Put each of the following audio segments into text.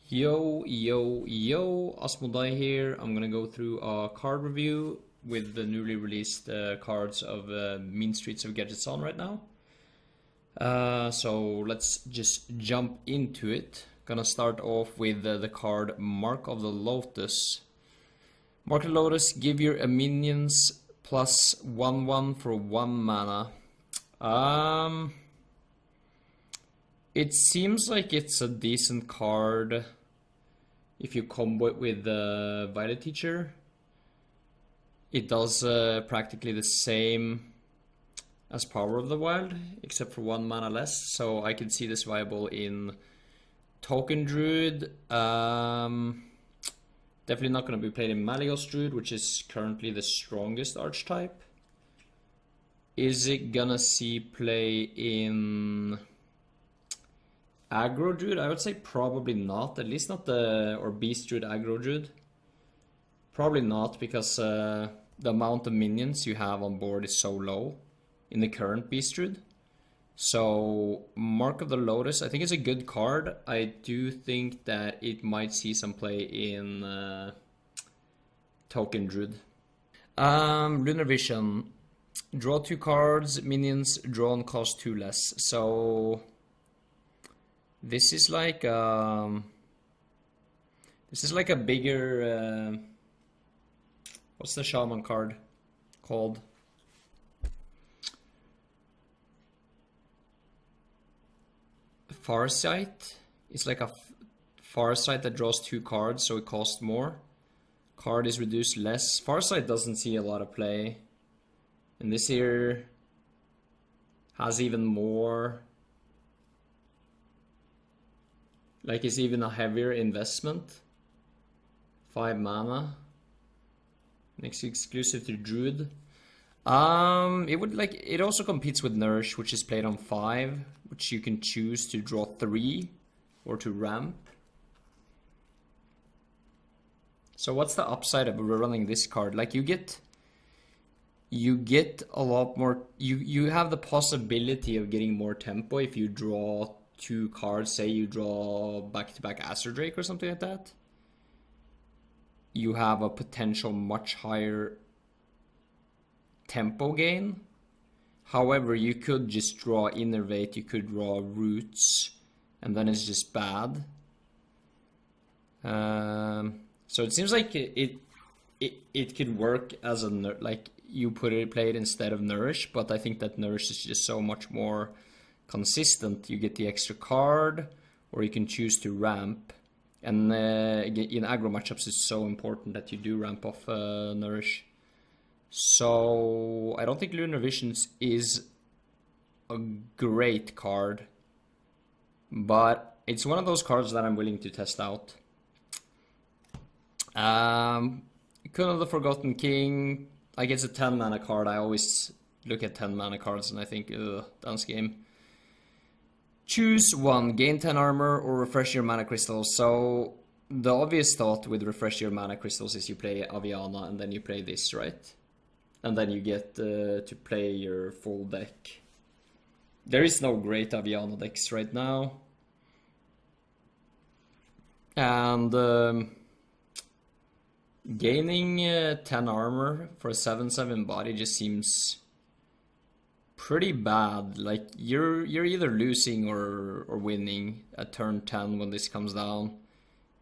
Yo, yo, yo, Asmodai here. I'm gonna go through a card review with the newly released cards of Mean Streets of Gadgetzan right now. So let's just jump into it. Gonna start off with the card Mark of the Lotus. Mark of the Lotus, give your minions plus 1/1 for 1 mana. It seems like it's a decent card if you combo it with the Violet Teacher. It does practically the same as Power of the Wild, except for 1 mana less, so I can see this viable in Token Druid. Definitely not going to be played in Malygos Druid, which is currently the strongest archetype. Is it gonna see play in Aggro Druid? I would say probably not, at least not or Beast Druid, Aggro Druid. Probably not, because the amount of minions you have on board is so low in the current Beast Druid. So Mark of the Lotus, I think it's a good card. I do think that it might see some play in Token Druid. Lunar Vision. Draw 2 cards, minions drawn cost 2 less. So this is like a bigger what's the shaman card called? Farsight. It's like a Farsight that draws 2 cards, so it costs more. Card is reduced less. Farsight doesn't see a lot of play. And this here has even more. Like, it's even a heavier investment. 5 mana. Makes it exclusive to Druid. It also competes with Nourish, which is played on 5, which you can choose to draw 3 or to ramp. So what's the upside of running this card? Like, you get a lot more. You have the possibility of getting more tempo if you draw 2 cards. Say you draw back-to-back Aster Drake or something like that. You have a potential much higher tempo gain. However, you could just draw Innervate, you could draw Roots, and then it's just bad. So it seems like it could work as a, like, you play it instead of Nourish, but I think that Nourish is just so much more consistent. You get the extra card, or you can choose to ramp. And in aggro matchups, it's so important that you do ramp off Nourish. So I don't think Lunar Visions is a great card, but it's one of those cards that I'm willing to test out. Kun of the Forgotten King. Like, it's a 10 mana card. I always look at 10 mana cards and I think, dance game. Choose 1, gain 10 armor or refresh your mana crystals. So the obvious thought with refresh your mana crystals is you play Aviana and then you play this, right? And then you get to play your full deck. There is no great Aviana decks right now. And gaining 10 armor for a 7/7 body just seems pretty bad. Like, you're either losing or winning at turn 10 when this comes down.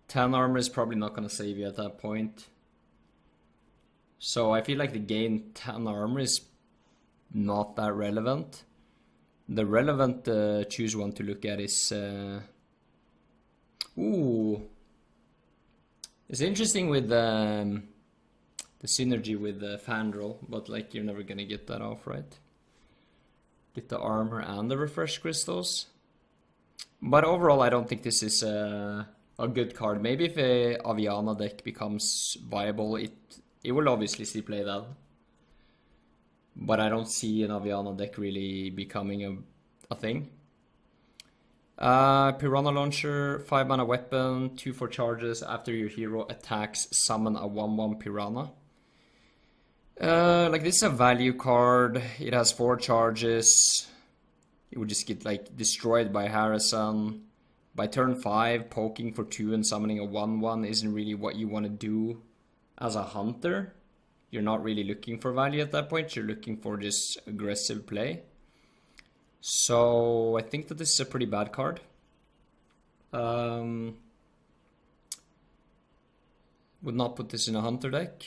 10 armor is probably not going to save you at that point. So I feel like the gain 10 armor is not that relevant. The relevant choose one to look at is it's interesting with the synergy with Fandral, but like, you're never gonna get that off, right? Get the armor and the refresh crystals. But overall, I don't think this is a good card. Maybe if a Aviana deck becomes viable, it will obviously see play that. But I don't see an Aviana deck really becoming a thing. Piranha Launcher, 5 mana weapon, 2/4 charges. After your hero attacks, summon a 1/1 Piranha. Like, this is a value card. It has 4 charges. it would just get like destroyed by Harrison. By turn 5, poking for 2 and summoning a 1/1 isn't really what you want to do as a hunter. You're not really looking for value at that point, you're looking for just aggressive play. So I think that this is a pretty bad card. Would not put this in a hunter deck.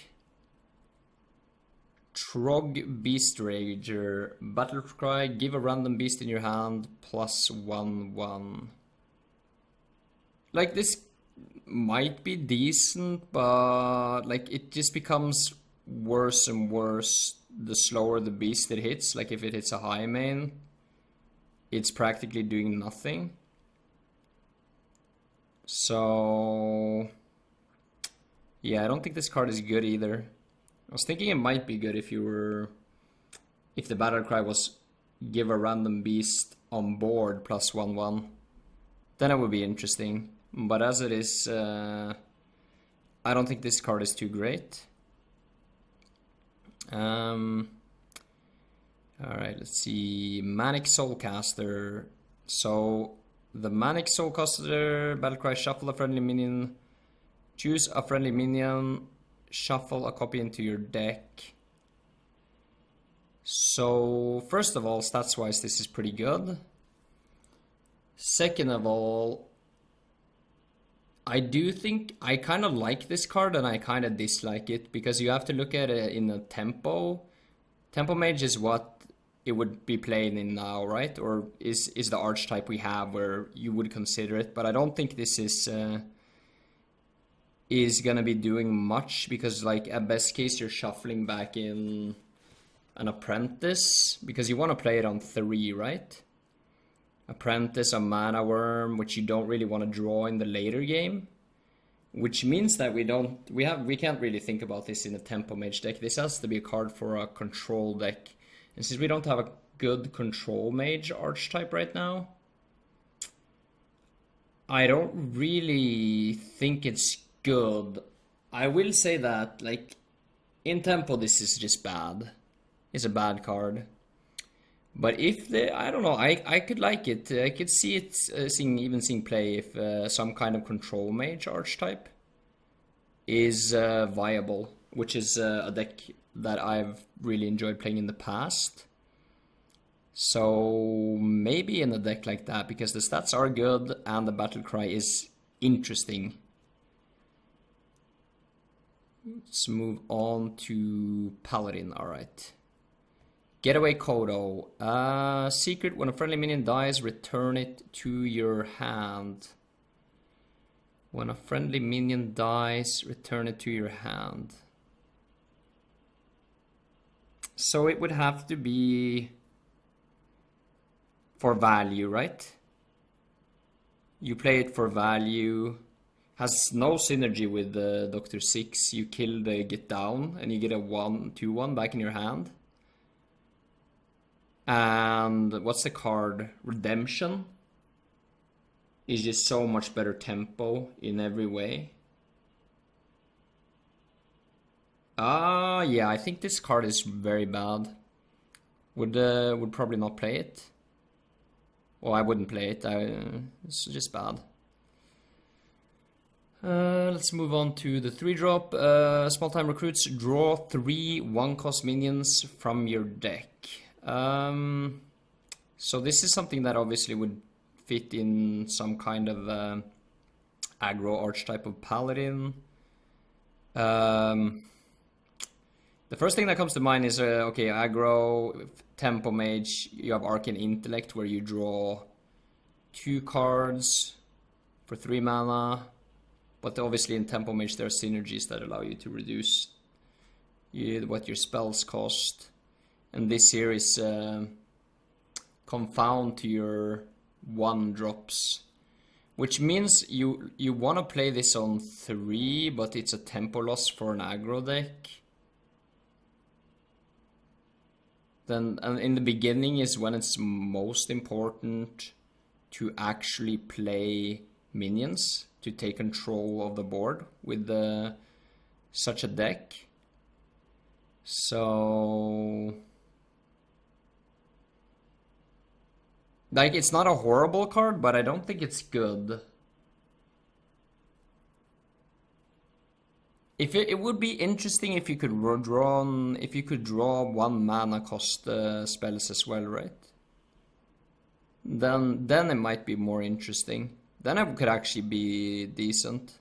Trog Be Stranger. Battle Cry, give a random beast in your hand, +1/1. Like, this might be decent, but like it just becomes worse and worse the slower the beast it hits. Like, if it hits a high main, it's practically doing nothing. So yeah, I don't think this card is good either. I was thinking it might be good if the battle cry was give a random beast on board +1/1. Then it would be interesting. But as it is, I don't think this card is too great. Alright, let's see. Manic Soulcaster. So, the Manic Soulcaster, Battlecry, shuffle a friendly minion. Choose a friendly minion. Shuffle a copy into your deck. So, first of all, stats-wise, this is pretty good. Second of all, I do think I kind of like this card and I kind of dislike it because you have to look at it in a tempo. Tempo Mage is what it would be playing in now, right? Or is the archetype we have where you would consider it. But I don't think this is gonna be doing much because, like, at best case you're shuffling back in an Apprentice because you want to play it on 3, right? Apprentice, a Mana Worm, which you don't really want to draw in the later game, which means that we can't really think about this in a Tempo Mage deck. This has to be a card for a control deck, and since we don't have a good control mage archetype right now, I don't really think it's good. I will say that, like, in Tempo this is just bad. It's a bad card. But if I don't know, I could like it. I could see it seeing play if some kind of control mage archetype is viable, which is a deck that I've really enjoyed playing in the past. So maybe in a deck like that, because the stats are good and the battle cry is interesting. Let's move on to Paladin. Alright. Getaway Kodo. Secret, when a friendly minion dies, return it to your hand. When a friendly minion dies, return it to your hand. So it would have to be for value, right? You play it for value. Has no synergy with Dr. 6. You kill the Get Down and you get a 1/2/1 back in your hand. And what's the card? Redemption is just so much better tempo in every way. Yeah, I think this card is very bad. Would probably not play it. Well, I wouldn't play it. It's just bad. Let's move on to the 3-drop. Small-time recruits, draw 3 1-cost minions from your deck. So this is something that obviously would fit in some kind of aggro archetype of Paladin. The first thing that comes to mind is, okay, aggro, Tempo Mage, you have Arcane Intellect where you draw 2 cards for 3 mana. But obviously in Tempo Mage there are synergies that allow you to reduce what your spells cost. And this here is Confound to your 1-drops. Which means you want to play this on 3, but it's a tempo loss for an aggro deck. Then and in the beginning is when it's most important to actually play minions, to take control of the board with such a deck. So Like, it's not a horrible card, but I don't think it's good. If it would be interesting if you could draw 1 mana cost spells as well, right? Then it might be more interesting. Then it could actually be decent.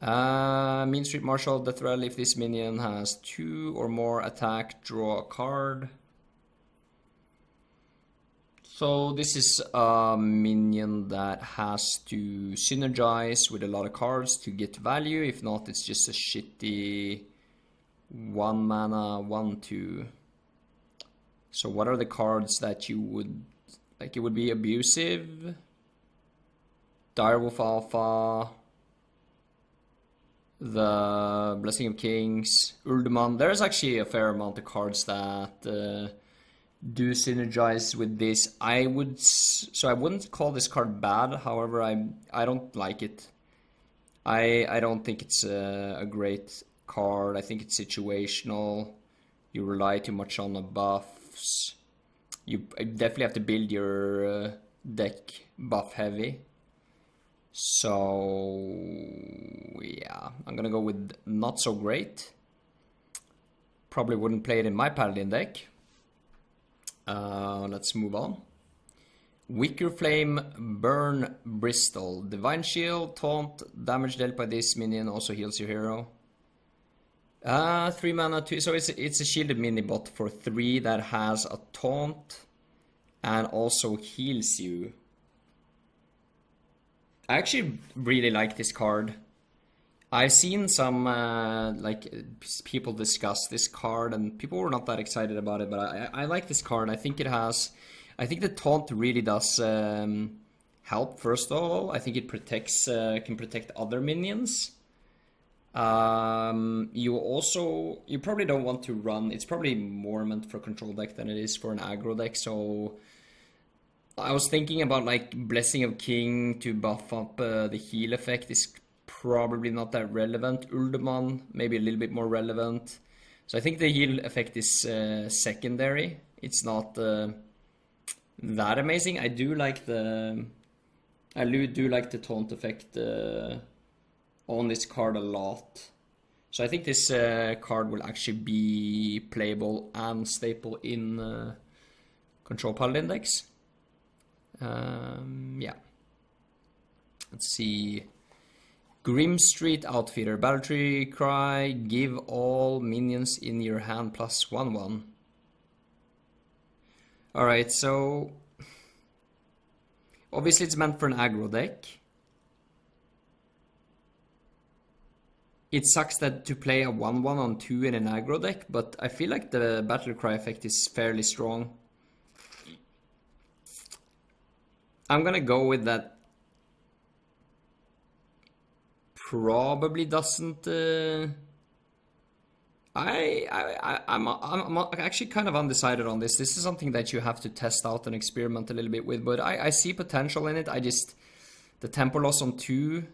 Mean Street Marshal, Death Rally. If this minion has 2 or more attack, draw a card. So this is a minion that has to synergize with a lot of cards to get value. If not, it's just a shitty 1 mana 1/2. So what are the cards that you would like? It would be Abusive, Direwolf Alpha, the Blessing of Kings, Ulduman. There's actually a fair amount of cards that do synergize with this. I wouldn't call this card bad. However, I don't like it. I don't think it's a great card. I think it's situational. You rely too much on the buffs. You definitely have to build your deck buff heavy. So yeah, I'm gonna go with not so great. Probably wouldn't play it in my Paladin deck. Let's move on. Wicker Flame, Burn Bristol, Divine Shield, Taunt, damage dealt by this minion also heals your hero. 3 mana, 2, so it's a shielded mini bot for 3 that has a taunt and also heals you. I actually really like this card. I've seen some like people discuss this card, and people were not that excited about it. But I like this card. I think the taunt really does help. First of all, I think it protects can protect other minions. You probably don't want to run. It's probably more meant for a control deck than it is for an aggro deck. So I was thinking about like Blessing of King to buff up the heal effect is probably not that relevant. Ulduman, maybe a little bit more relevant. So I think the heal effect is secondary. It's not that amazing. I do like the taunt effect on this card a lot. So I think this card will actually be playable and staple in Control Paladin decks. Yeah. Let's see. Grim Street Outfitter, Battletree Cry, give all minions in your hand plus 1/1. Alright, so obviously it's meant for an aggro deck. It sucks that to play a 1/1 on 2 in an aggro deck, but I feel like the Battle Cry effect is fairly strong. I'm gonna go with that. Probably doesn't. I'm actually kind of undecided on this. This is something that you have to test out and experiment a little bit with, but I see potential in it. The tempo loss on 2.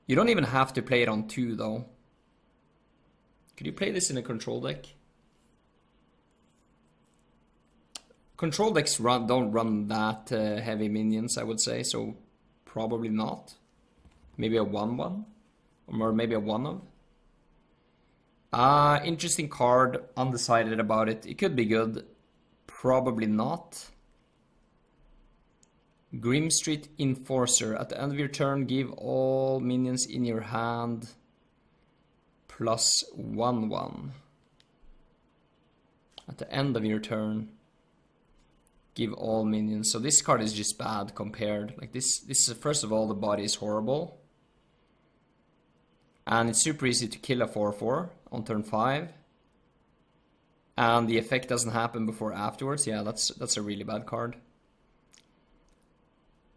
You don't even have to play it on 2 though. Could you play this in a control deck? Control decks don't run that heavy minions, I would say, so probably not. Maybe a 1/1, or maybe a 1 of. Interesting card, undecided about it. It could be good, probably not. Grim Street Enforcer. At the end of your turn, give all minions in your hand plus 1/1. At the end of your turn, give all minions. So this card is just bad compared. Like this is, first of all, the body is horrible. And it's super easy to kill a 4/4 on turn 5. And the effect doesn't happen before afterwards. Yeah, that's a really bad card.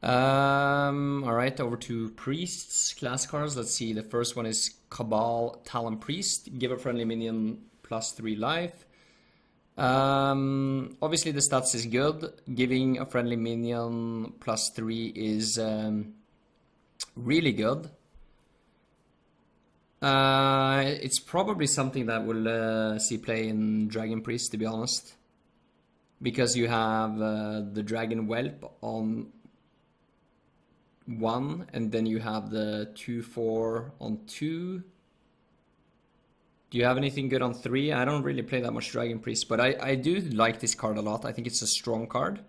Alright, over to Priests, class cards. Let's see, the first one is Cabal Talon Priest. Give a friendly minion plus 3 life. Obviously the stats is good. Giving a friendly minion plus 3 is really good. It's probably something that will see play in Dragon Priest, to be honest. because you have the Dragon Whelp on 1, and then you have the 2/4 on 2. Do you have anything good on 3? I don't really play that much Dragon Priest, but I do like this card a lot. I think it's a strong card.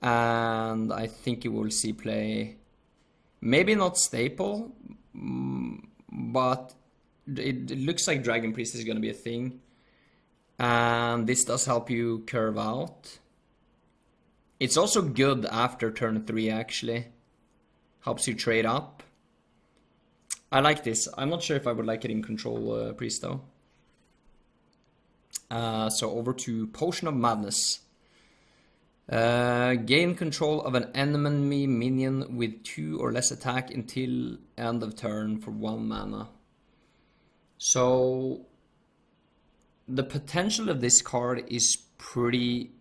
And I think you will see play, maybe not staple, but it looks like Dragon Priest is going to be a thing. And this does help you curve out. It's also good after turn 3 actually. Helps you trade up. I like this. I'm not sure if I would like it in Control Priest though. So over to Potion of Madness. Gain control of an enemy minion with 2 or less attack until end of turn for 1 mana. So the potential of this card is pretty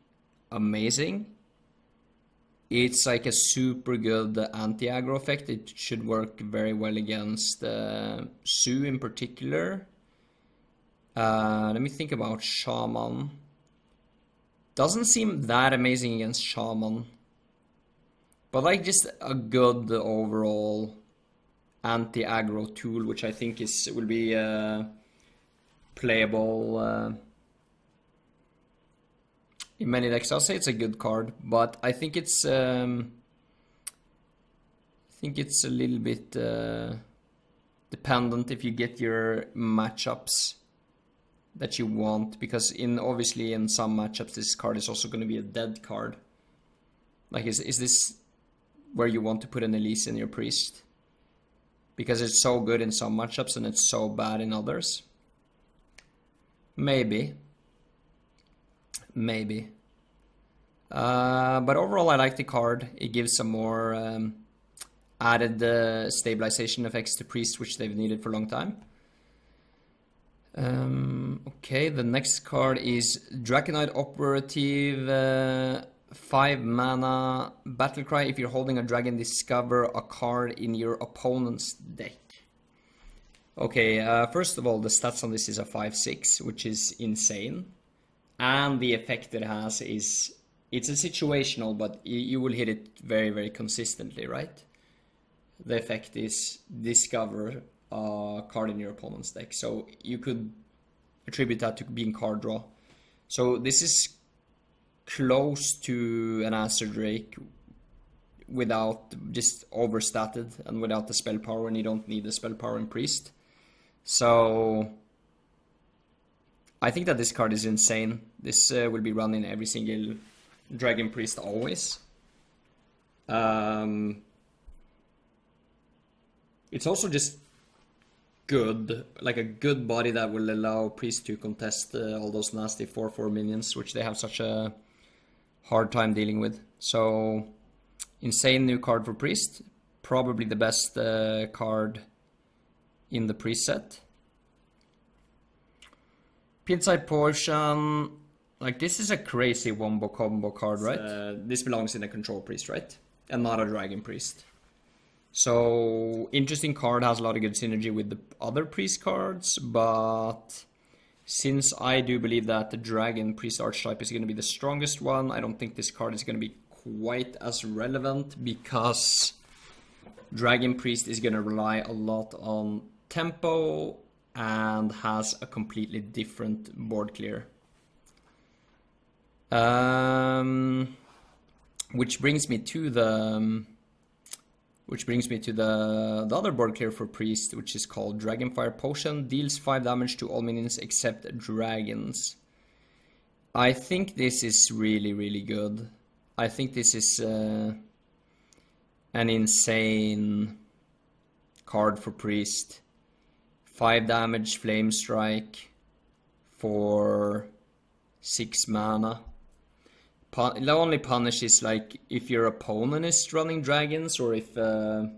amazing. It's like a super good anti-aggro effect. It should work very well against Sue in particular. Let me think about Shaman. Doesn't seem that amazing against Shaman. But like just a good overall anti-aggro tool, which I think will be playable in many decks. I'll say it's a good card, but I think it's a little bit dependent if you get your matchups that you want, because obviously in some matchups this card is also going to be a dead card. Like is this where you want to put an Elise in your Priest? Because it's so good in some matchups and it's so bad in others. Maybe. But overall I like the card. It gives some more added stabilization effects to Priest, which they've needed for a long time. Okay, the next card is Dragonoid Operative, 5 mana, Battle Cry. If you're holding a dragon, discover a card in your opponent's deck. Okay, first of all, the stats on this is a 5/6, which is insane. And the effect it has is, it's a situational, but you will hit it very, very consistently, right? The effect is discover a card in your opponent's deck. So you could attribute that to being card draw. So this is close to an Answer Drake without just overstated and without the spell power, and you don't need the spell power in Priest. So I think that this card is insane. This will be run in every single Dragon Priest always. It's also just good, like a good body that will allow Priest to contest all those nasty 4/4 minions, which they have such a hard time dealing with. So insane new card for Priest. Probably the best card in the Priest set. Pinside Potion, like this is a crazy wombo combo card, right? This belongs in a Control Priest, right? And not a Dragon Priest. So interesting card, has a lot of good synergy with the other Priest cards, but since I do believe that the Dragon Priest archetype is going to be the strongest one, I don't think this card is going to be quite as relevant, because Dragon Priest is going to rely a lot on tempo and has a completely different board clear. Which brings me to the other board clear for Priest, which is called Dragonfire Potion. Deals 5 damage to all minions except dragons. I think this is really, really good. I think this is an insane card for Priest. 5 damage, Flame Strike for 6 mana. The only punish is like if your opponent is running dragons, or if there's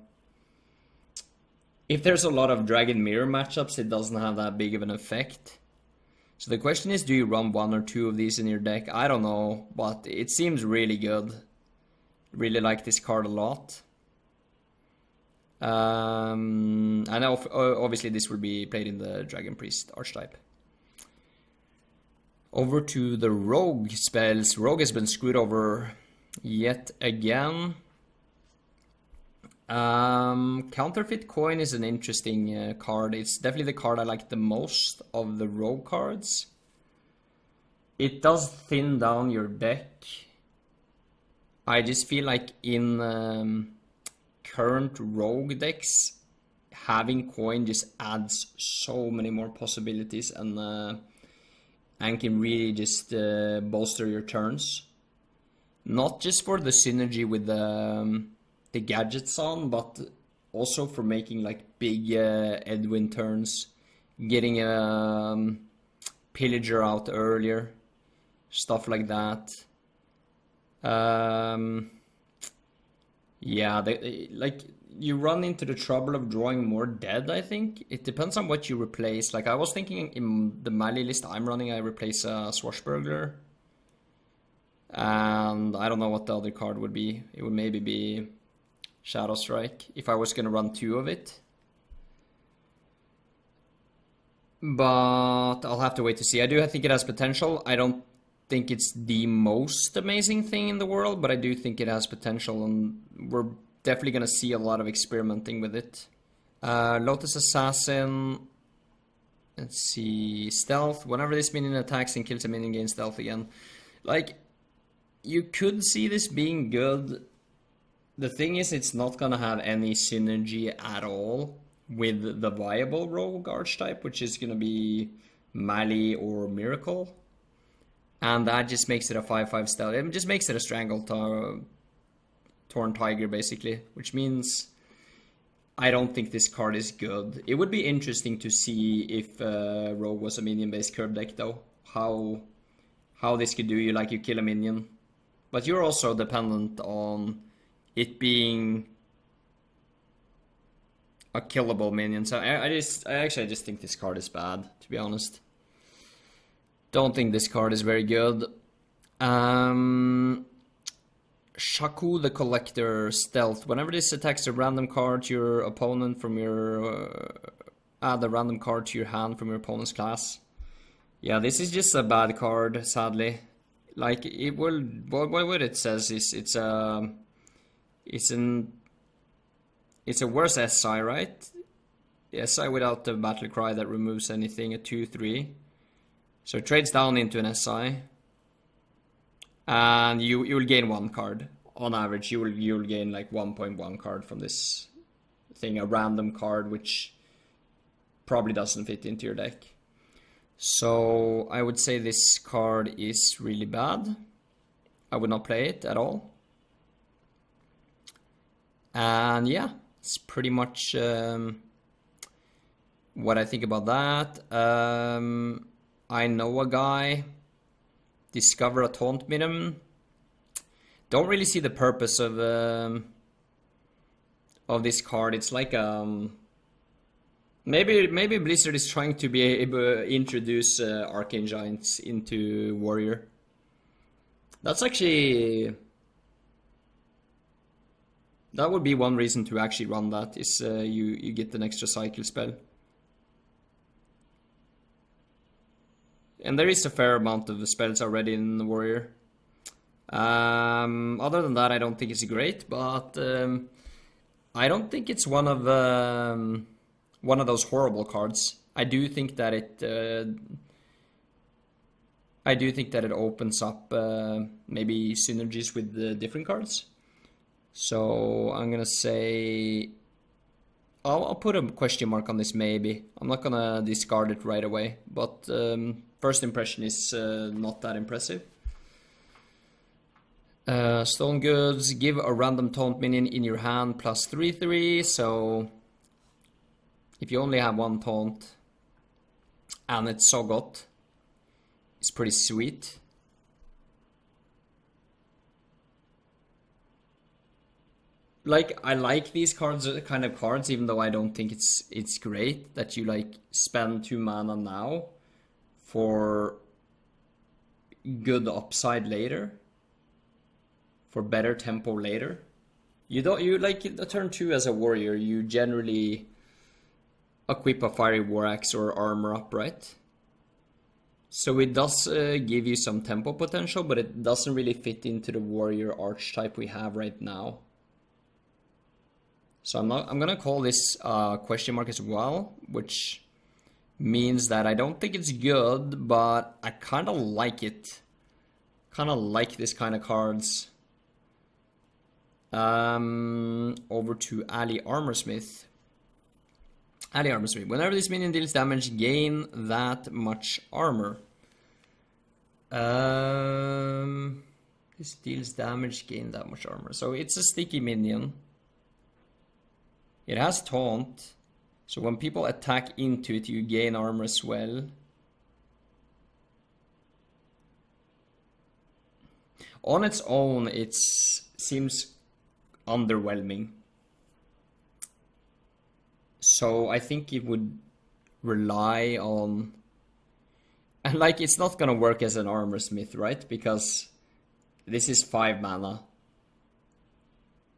a lot of dragon mirror matchups, it doesn't have that big of an effect. So the question is, do you run 1 or 2 of these in your deck? I don't know, but it seems really good. Really like this card a lot. And obviously this will be played in the Dragon Priest archetype. Over to the Rogue spells. Rogue has been screwed over yet again. Counterfeit Coin is an interesting card. It's definitely the card I like the most of the Rogue cards. It does thin down your deck. I just feel like in current Rogue decks, having coin just adds so many more possibilities and can really just bolster your turns. Not just for the synergy with the Gadgetzan, but also for making like big Edwin turns, getting a Pillager out earlier, stuff like that. Yeah, like you run into the trouble of drawing more dead, I think. It depends on what you replace. Like I was thinking in the melee list I'm running, I replace a Swashbuckler. And I don't know what the other card would be. It would maybe be Shadow Strike if I was going to run 2 of it. But I'll have to wait to see. I think it has potential. I don't think it's the most amazing thing in the world, but I do think it has potential, and we're definitely going to see a lot of experimenting with it. Lotus Assassin. Let's see. Stealth. Whenever this minion attacks and kills a minion, gains stealth again. Like, you could see this being good. The thing is, it's not going to have any synergy at all with the viable rogue archetype, which is going to be melee or miracle. And that just makes it a 5/5 stealth. It just makes it a strangle torn tiger, basically. Which means I don't think this card is good. It would be interesting to see if rogue was a minion-based curve deck, though. How this could do you, like you kill a minion. But you're also dependent on it being a killable minion. So I actually just think this card is bad, to be honest. Don't think this card is very good. Shaku the Collector, Stealth. Whenever this attacks a random card to your opponent from your... add a random card to your hand from your opponent's class. Yeah, this is just a bad card, sadly. Like, it will... What it says is it's a worse SI, right? SI without the battle cry that removes anything, a 2/3. So it trades down into an SI. And you will gain 1 card. On average, you'll gain like 1.1 card from this thing, a random card which probably doesn't fit into your deck. So I would say this card is really bad. I would not play it at all. And yeah, it's pretty much what I think about that. I know a guy. Discover a Taunt Minimum. Don't really see the purpose of this card. It's like maybe Blizzard is trying to be able to introduce Arcane Giants into Warrior. That's actually... That would be one reason to actually run that, is you get an extra cycle spell. And there is a fair amount of the spells already in the Warrior. Other than that, I don't think it's great, but I don't think it's one of those horrible cards. I do think that it opens up maybe synergies with the different cards. So I'm gonna say I'll put a question mark on this maybe. I'm not gonna discard it right away, but first impression is not that impressive. Stone Goods, give a random taunt minion in your hand plus 3/3. So if you only have 1 taunt and it's Sogot, it's pretty sweet. Like, I like these cards, kind of cards, even though I don't think it's great that you like spend 2 mana now for good upside later, for better tempo later. You like a turn 2 as a warrior, you generally equip a Fiery War Axe or armor up, right? So it does give you some tempo potential, but it doesn't really fit into the warrior archetype we have right now. So I'm gonna call this question mark as well, which means that I don't think it's good, but I kind of like it. Kind of like this kind of cards. Over to Ali Armorsmith. Ali Armorsmith. Whenever this minion deals damage, gain that much armor. This deals damage, gain that much armor. So it's a sticky minion. It has taunt. So when people attack into it, you gain armor as well. On its own, it seems underwhelming. So I think it would rely on... And like, it's not gonna work as an armor smith, right? Because this is 5 mana.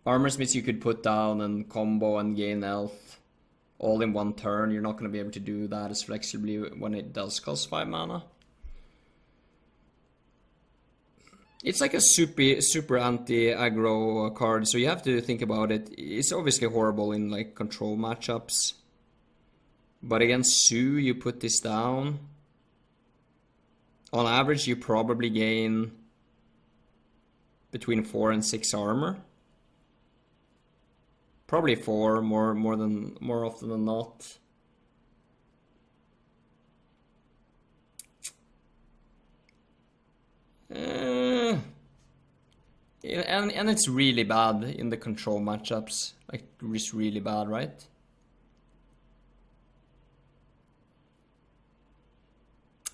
Armor smiths you could put down and combo and gain health all in one turn. You're not gonna be able to do that as flexibly when it does cost 5 mana. It's like a super anti-aggro card, so you have to think about it. It's obviously horrible in like control matchups. But against Sue, you put this down. On average, you probably gain between 4 and 6 armor. Probably 4, more often than not. And it's really bad in the control matchups. Like, it's really bad, right?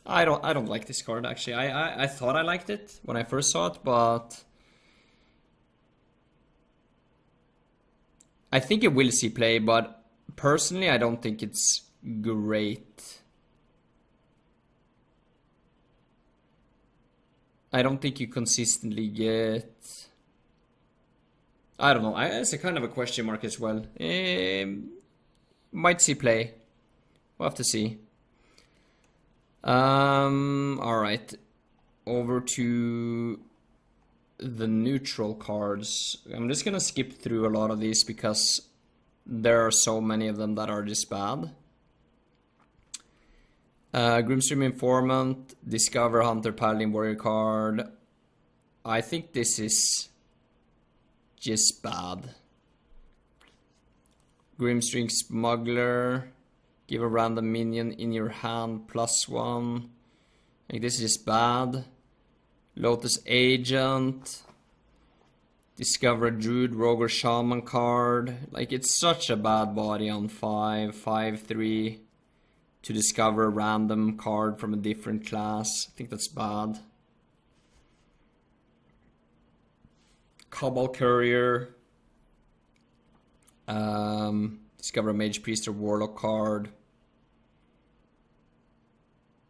I don't like this card actually. I thought I liked it when I first saw it, but I think it will see play, but personally I don't think it's great. I don't think you consistently get... I don't know. It's a kind of a question mark as well. Might see play. We'll have to see. Alright. Over to the neutral cards. I'm just gonna skip through a lot of these because there are so many of them that are just bad. Grimstream Informant, Discover Hunter Paladin Warrior card. I think this is just bad. Grimstream Smuggler, give a random minion in your hand +1. I think this is just bad. Lotus Agent, Discover a Druid, Rogue or Shaman card. Like, it's such a bad body on 5/3. To discover a random card from a different class. I think that's bad. Cabal Courier. Discover a Mage, Priest or Warlock card.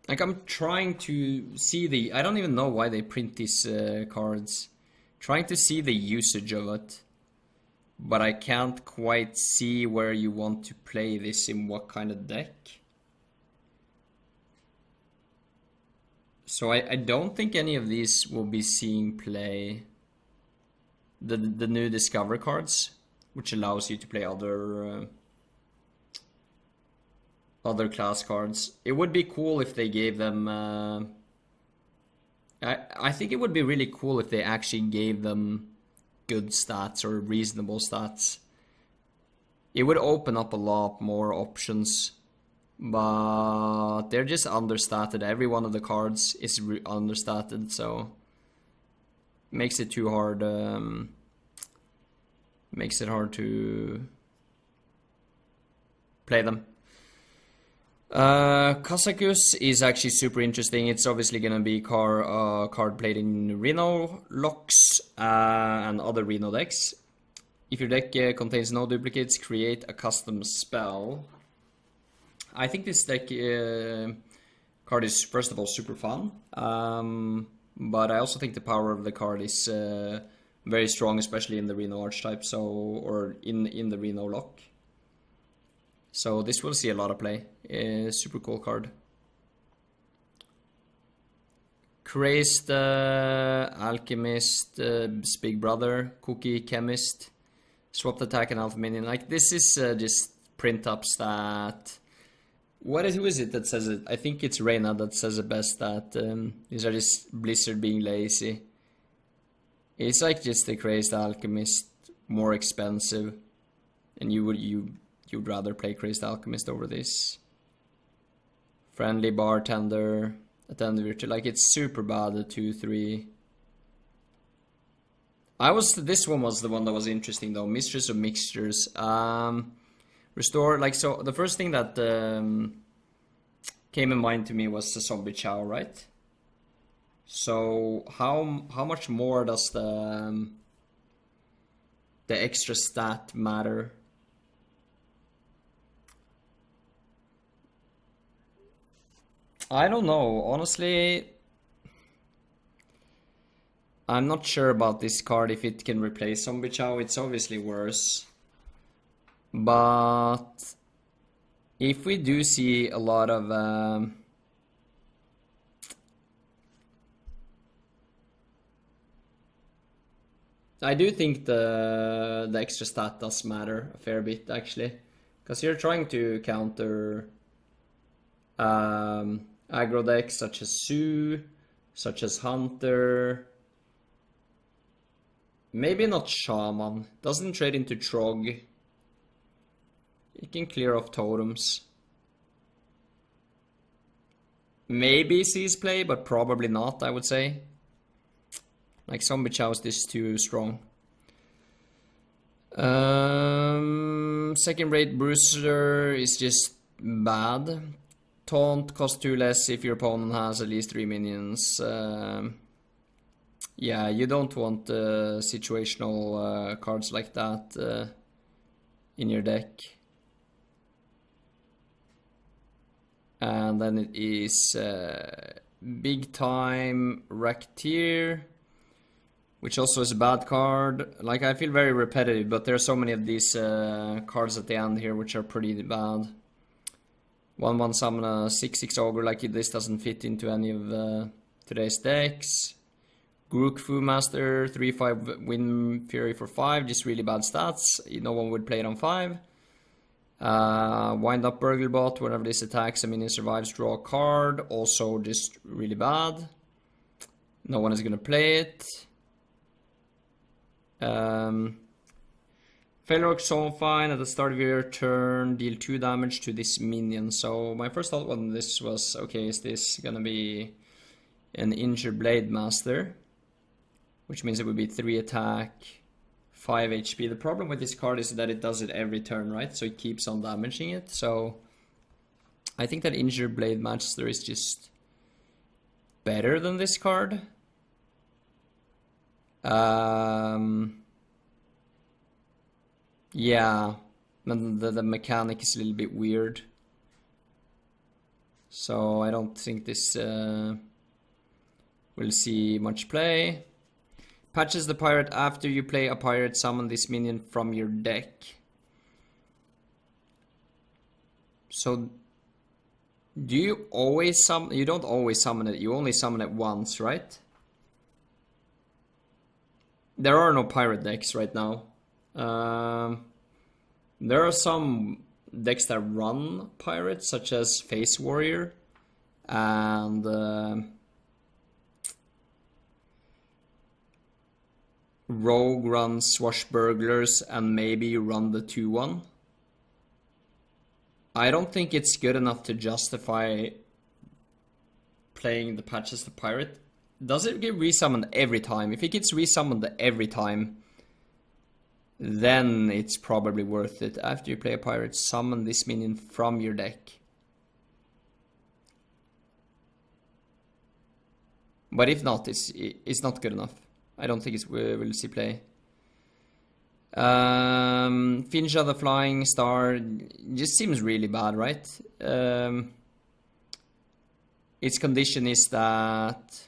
Like, I'm trying to see the... I don't even know why they print these cards. Trying to see the usage of it. But I can't quite see where you want to play this in what kind of deck. So I don't think any of these will be seeing play. The new Discover cards, which allows you to play other class cards. It would be cool if they gave them... I think it would be really cool if they actually gave them good stats or reasonable stats. It would open up a lot more options. But they're just understated. Every one of the cards is understated, so makes it too hard. Makes it hard to play them. Kasich is actually super interesting. It's obviously gonna be card played in Reno locks and other Reno decks. If your deck contains no duplicates, create a custom spell. I think this deck card is, first of all, super fun. But I also think the power of the card is very strong, especially in the Reno archetype, or in the Reno lock. So this will see a lot of play. Super cool card. Crais the Alchemist, his big brother, Cookie Chemist, swapped attack and alpha minion. Like, this is just print ups that... Who is it that says it? I think it's Reyna that says it best, that these are just Blizzard being lazy. It's like just the Crais the Alchemist, more expensive. And you'd rather play Crais the Alchemist over this. Friendly Bartender, Attend Virtue, like it's super bad at 2-3. This one was the one that was interesting though, Mistress of Mixtures. Restore, like, so the first thing that came in mind to me was the Zombie Chow, right? So how much more does the extra stat matter? I don't know, honestly. I'm not sure about this card, if it can replace Zombie Chow. It's obviously worse. But if we do see a lot of I do think the extra stat does matter a fair bit, actually, because you're trying to counter aggro decks such as Sue, such as Hunter, maybe not Shaman, doesn't trade into Trog. You can clear off totems. Maybe sees play, but probably not, I would say. Like, Zombie Chow is this too strong. Second rate Brewster is just bad. Taunt costs 2 less if your opponent has at least 3 minions. Yeah, you don't want situational cards like that in your deck. And then it is Big Time Racketeer, which also is a bad card. Like, I feel very repetitive, but there are so many of these cards at the end here which are pretty bad. 1/1 summon a 6/6 ogre, like this doesn't fit into any of today's decks. Grook Fu Master, 3/5 Wind Fury for 5, just really bad stats. No one would play it on 5. Wind Up Burglebot, whenever this attacks, a minion survives, draw a card. Also just really bad. No one is gonna play it. Failrock Soulfine, at the start of your turn, deal 2 damage to this minion. So my first thought on this was, okay, is this gonna be an Injured Blade Master? Which means it would be 3 attack, 5 HP. The problem with this card is that it does it every turn, right? So it keeps on damaging it. So I think that Injured Blade Master is just better than this card. Yeah, the mechanic is a little bit weird. So I don't think this will see much play. Patches the pirate after you play a pirate, summon this minion from your deck. So do you always summon? You don't always summon it, you only summon it once, right? There are no pirate decks right now. There are some decks that run pirates, such as Face Warrior, and Rogue runs Swashbucklers, and maybe you run the 2/1. I don't think it's good enough to justify playing the Patches the Pirate. Does it get resummoned every time? If it gets resummoned every time, then it's probably worth it. After you play a pirate, summon this minion from your deck. But if not, it's not good enough. I don't think we'll see play. Finja the Flying Star just seems really bad, right? Its condition is that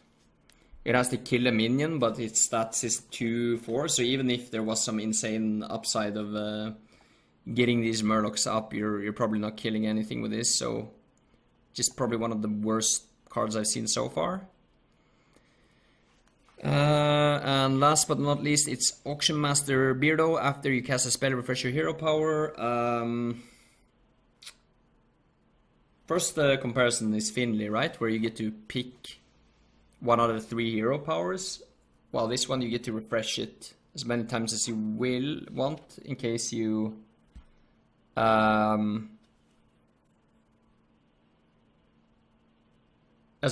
it has to kill a minion, but its stats is 2/4. So even if there was some insane upside of getting these Murlocs up, you're probably not killing anything with this. So just probably one of the worst cards I've seen so far. And last but not least, it's Auction Master Beardo. After you cast a spell, refresh your hero power. First comparison is Finley, right? Where you get to pick one out of 3 hero powers. While this one, you get to refresh it as many times as you will want, in case you as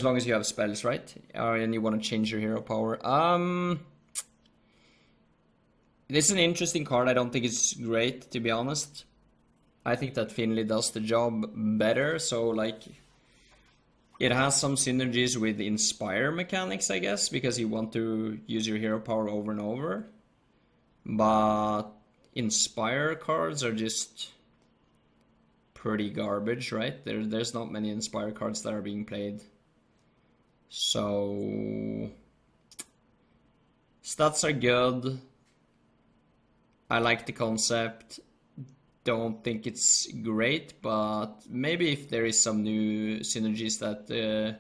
long as you have spells, right? And you want to change your hero power. This is an interesting card. I don't think it's great, to be honest. I think that Finley does the job better. So, like, it has some synergies with Inspire mechanics, I guess, because you want to use your hero power over and over. But Inspire cards are just pretty garbage, right? There's not many Inspire cards that are being played. So stats are good. I like the concept. Don't think it's great, but maybe if there is some new synergies that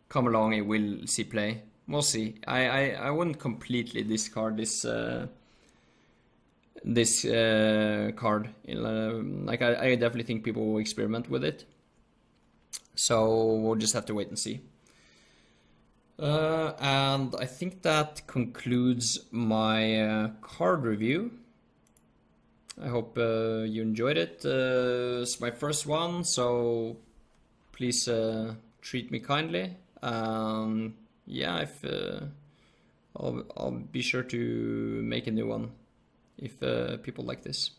come along, it will see play. We'll see. I wouldn't completely discard this card. Like I definitely think people will experiment with it. So we'll just have to wait and see. And I think that concludes my card review. I hope you enjoyed it. It's my first one, so please treat me kindly. Yeah, if I'll be sure to make a new one if people like this.